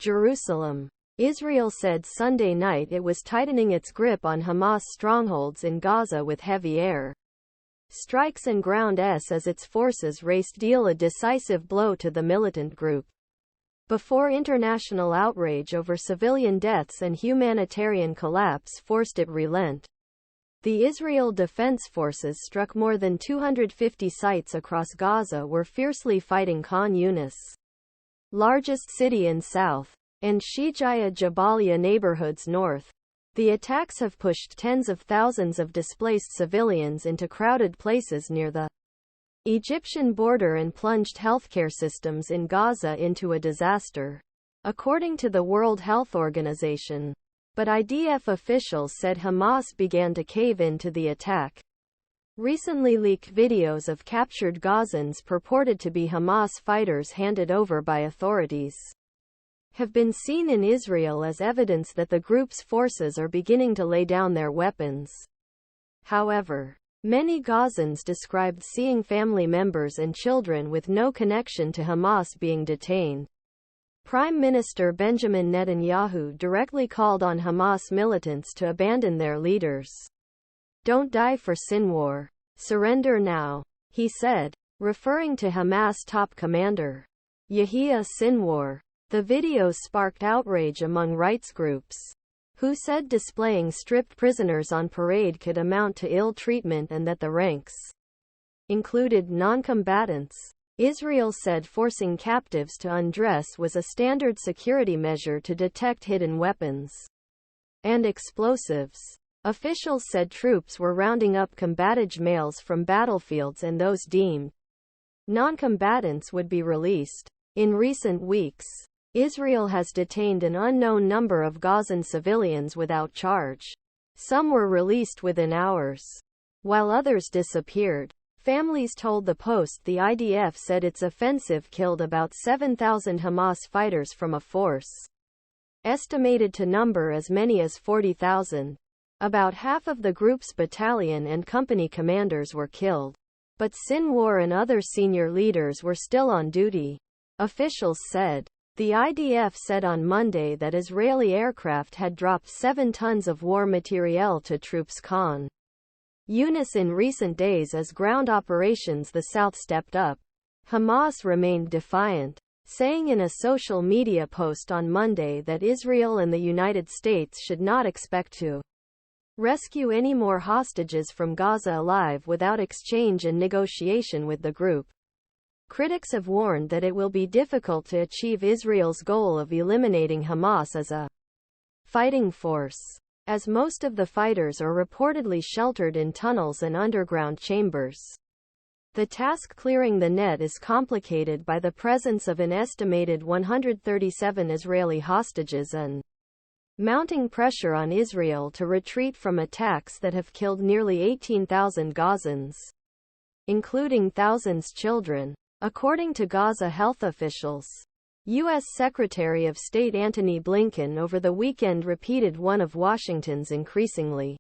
Jerusalem. Israel said Sunday night it was tightening its grip on Hamas strongholds in Gaza with heavy air strikes and ground-s as its forces raced deal a decisive blow to the militant group. Before international outrage over civilian deaths and humanitarian collapse forced it relent. The Israel Defense Forces struck more than 250 sites across Gaza were fiercely fighting Khan Yunis, largest city in south, and Shijaya Jabalia neighborhoods north. The attacks have pushed tens of thousands of displaced civilians into crowded places near the Egyptian border and plunged healthcare systems in Gaza into a disaster, according to the World Health Organization. But IDF officials said Hamas began to cave in to the attack. Recently leaked videos of captured Gazans purported to be Hamas fighters handed over by authorities have been seen in Israel as evidence that the group's forces are beginning to lay down their weapons. However, many Gazans described seeing family members and children with no connection to Hamas being detained. Prime Minister Benjamin Netanyahu directly called on Hamas militants to abandon their leaders. "Don't die for Sinwar. Surrender now," he said, referring to Hamas top commander Yahya Sinwar. The videos sparked outrage among rights groups, who said displaying stripped prisoners on parade could amount to ill treatment and that the ranks included non-combatants. Israel said forcing captives to undress was a standard security measure to detect hidden weapons and explosives. Officials said troops were rounding up combative males from battlefields and those deemed non-combatants would be released. In recent weeks, Israel has detained an unknown number of Gazan civilians without charge. Some were released within hours, while others disappeared. Families told the Post the IDF said its offensive killed about 7,000 Hamas fighters from a force estimated to number as many as 40,000. About half of the group's battalion and company commanders were killed, but Sinwar and other senior leaders were still on duty, officials said. The IDF said on Monday that Israeli aircraft had dropped 7 tons of war materiel to troops Khan Yunis in recent days as ground operations the south stepped up. Hamas remained defiant, saying in a social media post on Monday that Israel and the United States should not expect to rescue any more hostages from Gaza alive without exchange and negotiation with the group. Critics have warned that it will be difficult to achieve Israel's goal of eliminating Hamas as a fighting force, as most of the fighters are reportedly sheltered in tunnels and underground chambers. The task clearing the net is complicated by the presence of an estimated 137 Israeli hostages and mounting pressure on Israel to retreat from attacks that have killed nearly 18,000 Gazans, including thousands children. According to Gaza health officials, U.S. Secretary of State Antony Blinken over the weekend repeated one of Washington's increasingly